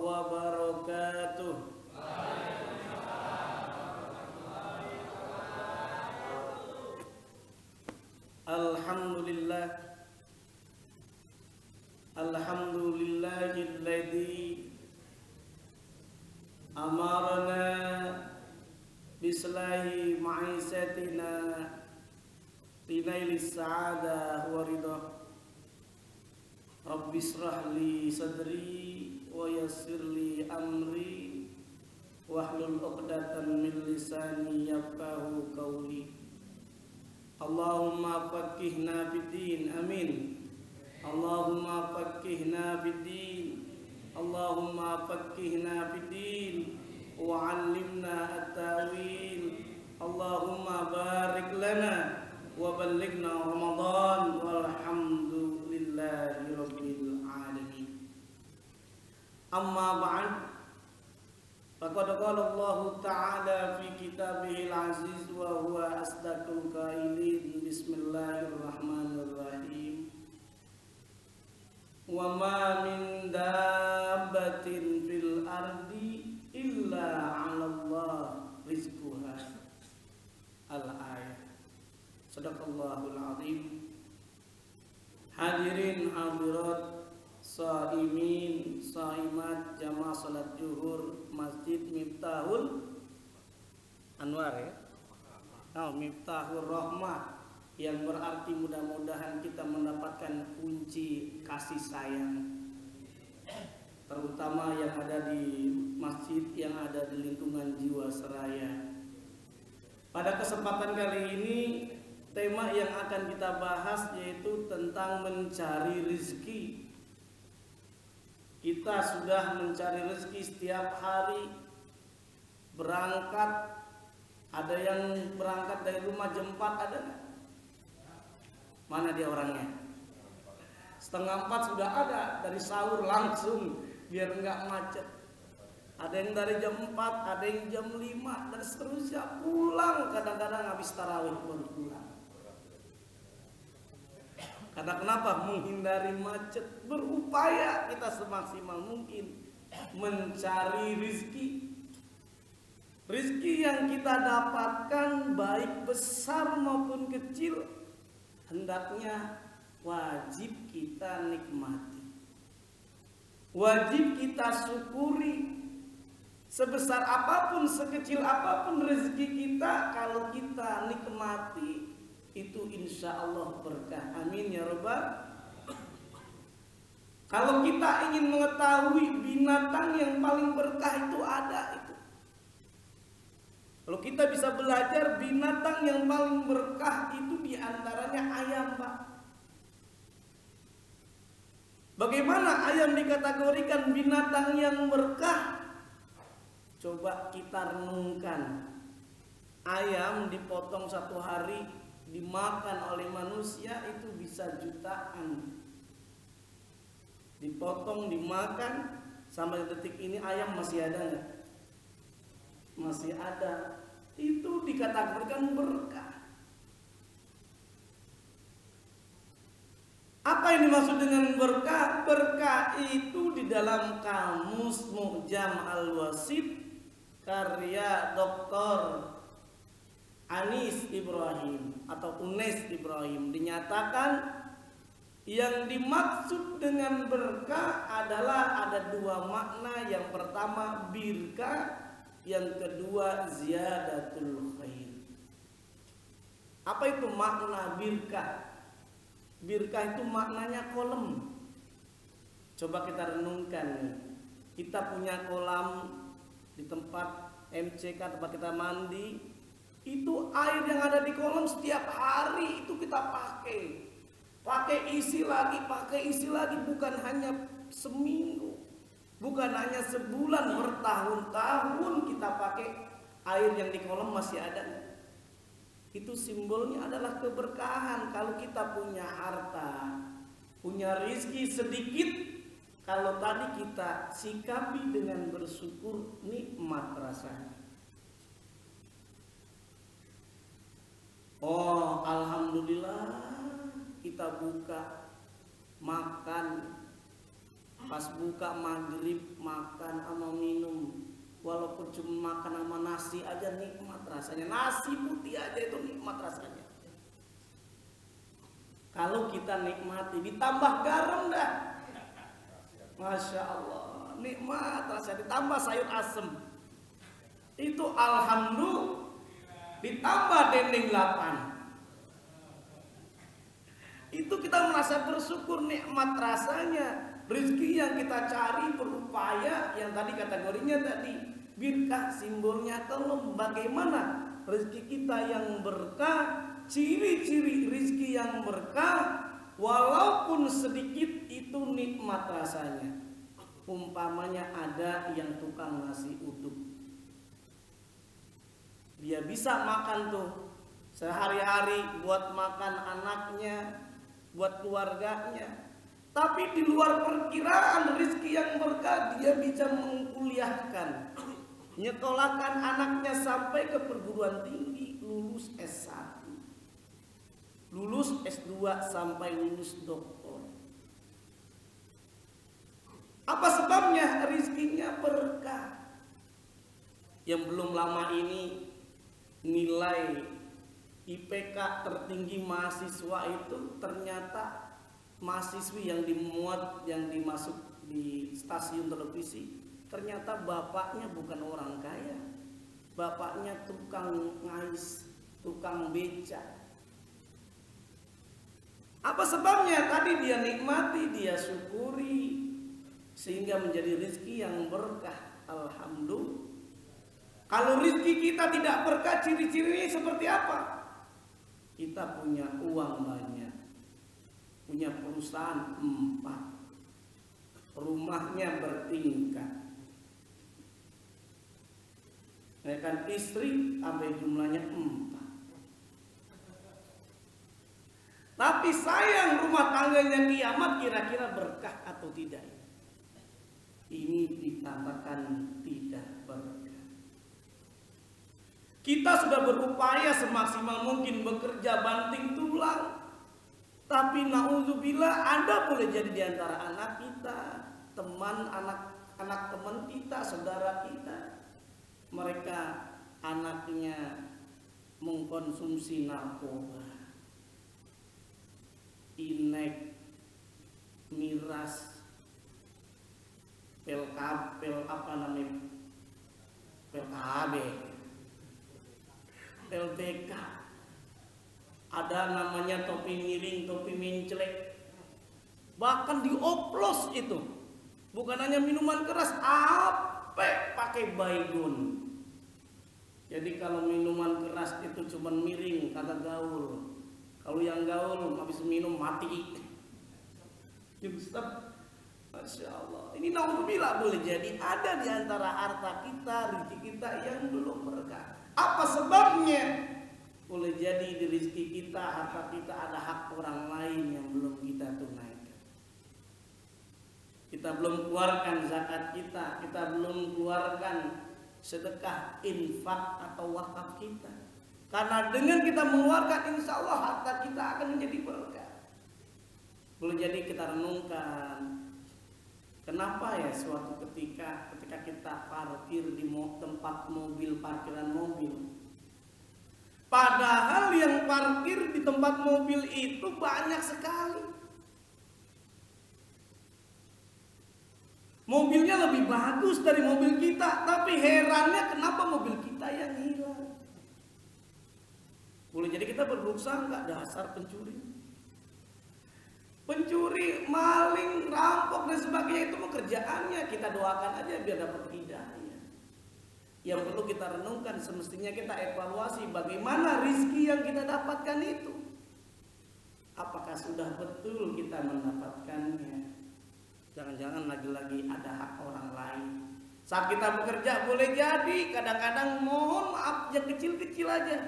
wabarakatuh. Alhamdulillah, alhamdulillahilladzi amarna bislahi ma'isatina linailis sa'adah wa ridha. Rabbi israh li sadri wa yassir li amri wahlul 'uqdatam min lisani yafqahu qawli. Allahumma faqihna fid-din, amin. Allahumma faqihna fid-din, Allahumma faqihna fid-din wa 'allimna at-ta'wil. Allahumma barik lana wa ballighna Ramadan walhamdulillahi rabbil alamin. Amma ba'd, faqad qala Allah ta'ala fi kitabihil aziz wa huwa asdaqul qailin. Bismillahirrahmanirrahim. Wa ma min dabbatin fil ardi illa 'ala Allah rizquha. Al-ayat. Shadaqallahul azim. Hadirin hadirat, shaimin shaimat jamaah salat zuhur Masjid Miftahul Anwar ya. Miftahur Rahmah, yang berarti mudah-mudahan kita mendapatkan kunci kasih sayang, terutama yang ada di masjid yang ada di lingkungan Jiwasraya. Pada kesempatan kali ini, tema yang akan kita bahas yaitu tentang mencari rezeki. Kita sudah mencari rezeki setiap hari, berangkat. Ada yang berangkat dari rumah jam 4, ada nggak? Mana dia orangnya? 3:30 sudah ada, dari sahur langsung biar nggak macet. Ada yang dari jam 4, ada yang jam 5 dan seterusnya. Pulang kadang-kadang habis tarawih baru pulang. Karena kenapa? Menghindari macet. Berupaya kita semaksimal mungkin mencari rezeki. Rezeki yang kita dapatkan baik besar maupun kecil, hendaknya wajib kita nikmati, wajib kita syukuri. Sebesar apapun, sekecil apapun rezeki kita, kalau kita nikmati, itu insya Allah berkah. Amin ya rabbal. Kalau kita ingin mengetahui binatang yang paling berkah itu ada itu. Kalau kita bisa belajar binatang yang paling berkah itu diantaranya ayam, Pak. Bagaimana ayam dikategorikan binatang yang berkah? Coba kita renungkan. Ayam dipotong 1 hari, dimakan oleh manusia itu bisa jutaan. Dipotong, dimakan, sampai detik ini ayam masih ada nggak? Masih ada. Itu dikategorikan berkah. Apa yang dimaksud dengan berkah? Berkah itu di dalam kamus Mu'jam Al-Wasit karya Dr. Anis Ibrahim atau Unes Ibrahim dinyatakan yang dimaksud dengan berkah adalah ada 2 makna. Yang pertama birkah, yang kedua ziyadatul khair. Apa itu makna birkah? Birkah itu maknanya kolam. Coba kita renungkan nih. Kita punya kolam di tempat MCK, tempat kita mandi. Itu air yang ada di kolam setiap hari itu kita pakai. Pakai isi lagi, bukan hanya seminggu, bukan hanya sebulan, bertahun-tahun kita pakai air yang di kolam masih ada. Itu simbolnya adalah keberkahan. Kalau kita punya harta, punya rezeki sedikit, kalau tadi kita sikapi dengan bersyukur, nikmat rasanya. Oh, alhamdulillah, kita buka, makan, Pas buka maghrib makan sama minum, walaupun cuma makan sama nasi aja nikmat rasanya. Nasi putih aja itu nikmat rasanya. Kalau kita nikmati ditambah garam dah, Masya Allah, nikmat rasanya. Ditambah sayur asem, itu alhamdulillah. Ditambah dendeng 8, itu kita merasa bersyukur, nikmat rasanya. Rezeki yang kita cari berupaya, yang tadi kategorinya tadi birkah, simbolnya tolong. Bagaimana rezeki kita yang berkah? Ciri-ciri rezeki yang berkah, walaupun sedikit itu nikmat rasanya. Umpamanya ada yang tukang nasi uduk, dia bisa makan tuh sehari-hari buat makan anaknya, buat keluarganya. Tapi di luar perkiraan rezeki yang berkah, dia bisa mengkuliahkan, nyekolahkan anaknya sampai ke perguruan tinggi, lulus S1, lulus S2 sampai lulus doktor. Apa sebabnya? Rezekinya berkah. Yang belum lama ini nilai IPK tertinggi mahasiswa itu ternyata mahasiswi yang dimuat, yang dimasuk di stasiun televisi, ternyata bapaknya bukan orang kaya, bapaknya tukang ngais, tukang beca. Apa sebabnya? Tadi dia nikmati, dia syukuri, sehingga menjadi rezeki yang berkah. Alhamdulillah. Kalau rezeki kita tidak berkah, ciri-cirinya seperti apa? Kita punya uang banyak, punya perusahaan 4, rumahnya bertingkat, ya kan, istri sampai jumlahnya 4. Tapi sayang rumah tangganya kiamat, kira-kira berkah atau tidak? Ini dikatakan tidak berkah. Kita sudah berupaya semaksimal mungkin bekerja banting tulang, tapi naudzubillah, Anda boleh jadi di antara anak kita, teman anak teman kita, saudara kita, mereka anaknya mengkonsumsi narkoba, inek, miras, PKB, LBK, ada namanya topi miring, topi menclek, bahkan dioplos itu. Bukan hanya minuman keras, pakai baygon. Jadi kalau minuman keras itu cuma miring, kagak gaul. Kalau yang gaul habis minum mati. Yusuf, Masya Allah. Ini naudzubillah, boleh jadi ada di antara harta kita, rezeki kita yang belum berkah. Apa sebabnya? Boleh jadi di rezeki kita, harta kita ada hak orang lain yang belum kita tunaikan. Kita belum keluarkan zakat kita belum keluarkan sedekah, infak atau wakaf kita. Karena dengan kita mengeluarkan, insya Allah harta kita akan menjadi berkah. Boleh jadi kita renungkan, kenapa ya suatu ketika kita parkir di tempat mobil, parkiran mobil, padahal yang parkir di tempat mobil itu banyak sekali. Mobilnya lebih bagus dari mobil kita, tapi herannya kenapa mobil kita yang hilang. Boleh jadi kita berusaha nggak, dasar pencuri. Pencuri, maling, rampok dan sebagainya itu pekerjaannya. Kita doakan aja biar dapat hidayah. Yang perlu kita renungkan, semestinya kita evaluasi bagaimana rizki yang kita dapatkan itu. Apakah sudah betul kita mendapatkannya? Jangan-jangan lagi-lagi ada hak orang lain. Saat kita bekerja boleh jadi kadang-kadang mohon maaf yang kecil-kecil aja.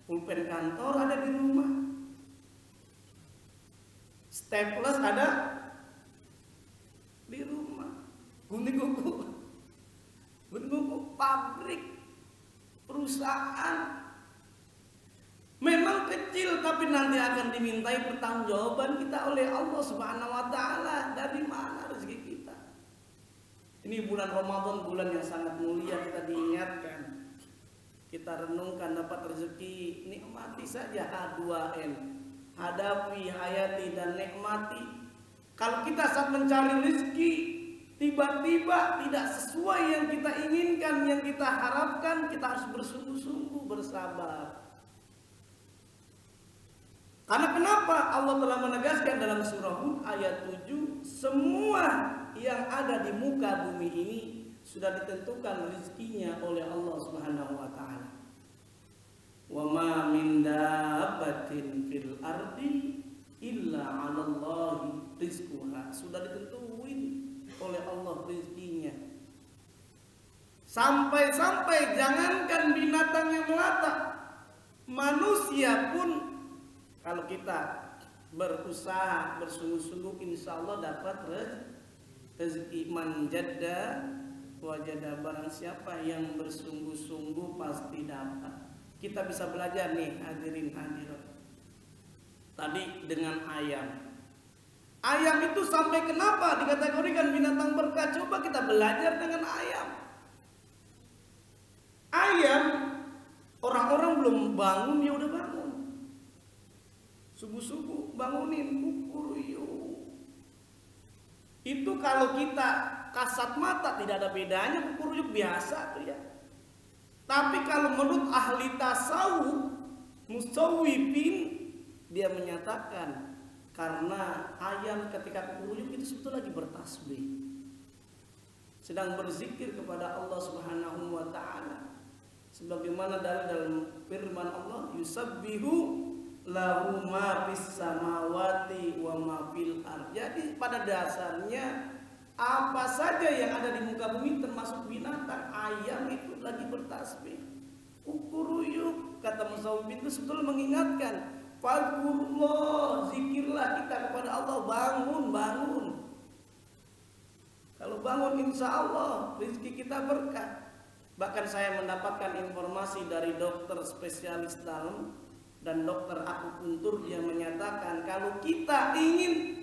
Pulpen kantor ada di rumah, staples ada di rumah, gunting kuku pabrik, perusahaan memang kecil, tapi nanti akan dimintai pertanggungjawaban kita oleh Allah Subhanahu wa taala. Dari mana rezeki kita? Ini bulan Ramadan, bulan yang sangat mulia, kita diingatkan, kita renungkan dapat rezeki, nikmati saja H2N, hadapi, hayati dan nikmati. Kalau kita saat mencari rezeki tiba-tiba tidak sesuai yang kita inginkan, yang kita harapkan, kita harus bersungguh-sungguh bersabar. Karena kenapa? Allah telah menegaskan dalam surah Hud ayat 7, semua yang ada di muka bumi ini sudah ditentukan rezekinya oleh Allah Subhanahu wa taala. Wa ma min dabbatin fil ardi illa 'alallahi rizquha. Sudah ditentuin oleh Allah rezekinya. Sampai-sampai jangankan binatang yang melata, manusia pun kalau kita berusaha bersungguh-sungguh, insya Allah dapat rezeki. Man jadda wajada, barang siapa yang bersungguh-sungguh pasti dapat. Kita bisa belajar nih hadirin hadirat. Tadi dengan ayam. Ayam itu sampai kenapa dikategorikan binatang berkah? Coba kita belajar dengan ayam. Ayam, orang-orang belum bangun dia udah bangun. Subuh-subuh bangunin, kukuruyuk. Itu kalau kita kasat mata tidak ada bedanya, kukuruyuk biasa tuh ya. Tapi kalau menurut ahli tasawuf, musawwifin, dia menyatakan karena ayam ketika kukuruyuk itu sebetulnya lagi bertasbih, sedang berzikir kepada Allah Subhanahu wa taala. Sebagaimana dalam firman Allah, yusabbihu lahu ma fis samawati wa ma fil ardh. Jadi pada dasarnya apa saja yang ada di muka bumi termasuk binatang, ayam itu lagi bertasbih. Kukuruyuk, kata musawwifin itu sebetulnya mengingatkan, fadhkurullah, zikirlah kita kepada Allah, bangun. Kalau bangun insya Allah rezeki kita berkah. Bahkan saya mendapatkan informasi dari dokter spesialis dalam dan dokter akupuntur, dia menyatakan kalau kita ingin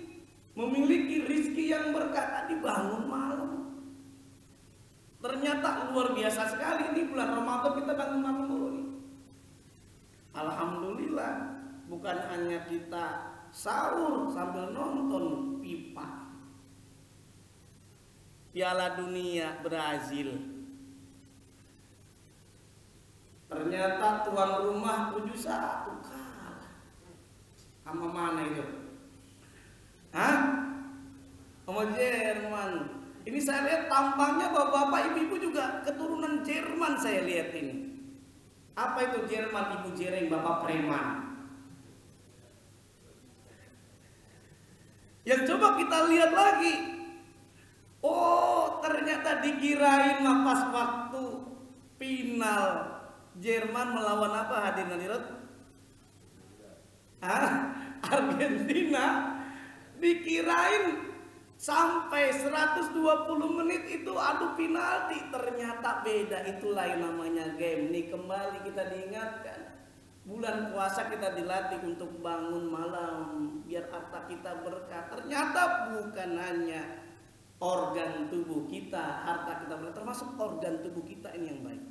memiliki rezeki yang berkah, dibangun malam. Ternyata luar biasa sekali, ini bulan Ramadan kita bangun malam dulu nih. Alhamdulillah, bukan hanya kita sahur sambil nonton pipa Piala Dunia Brazil. Ternyata tuan rumah 7-1 kalah. Sama mana itu? Hah? Sama Jerman. Ini saya lihat tampangnya bapak-bapak, ibu-ibu juga keturunan Jerman saya lihat ini. Apa itu Jerman? Ibu Jereng, bapak preman. Yang coba kita lihat lagi. Oh, ternyata dikirain pas waktu final Jerman melawan apa hadirin hadirat? Argentina. Dikirain sampai 120 menit itu adu penalti, ternyata beda. Itulah yang namanya game. Nih kembali kita diingatkan, bulan puasa kita dilatih untuk bangun malam biar harta kita berkah. Ternyata bukan hanya organ tubuh kita, harta kita berkah, termasuk organ tubuh kita ini yang baik.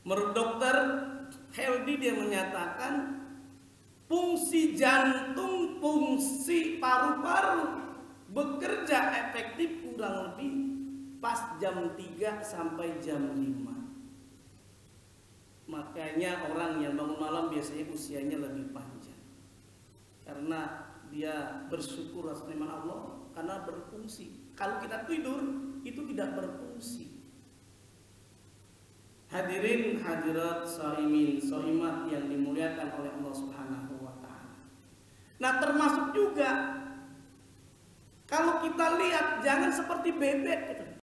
Menurut dokter Heldi, dia menyatakan fungsi jantung, fungsi paru-paru bekerja efektif kurang lebih pas jam 3 sampai jam 5. Makanya orang yang bangun malam biasanya usianya lebih panjang, karena dia bersyukur atas nikmat Allah karena berfungsi. Kalau kita tidur itu tidak berfungsi. Hadirin hadirat shaimin shaimat yang dimuliakan oleh Allah Subhanahu wa taala. Nah, termasuk juga kalau kita lihat jangan seperti bebek gitu.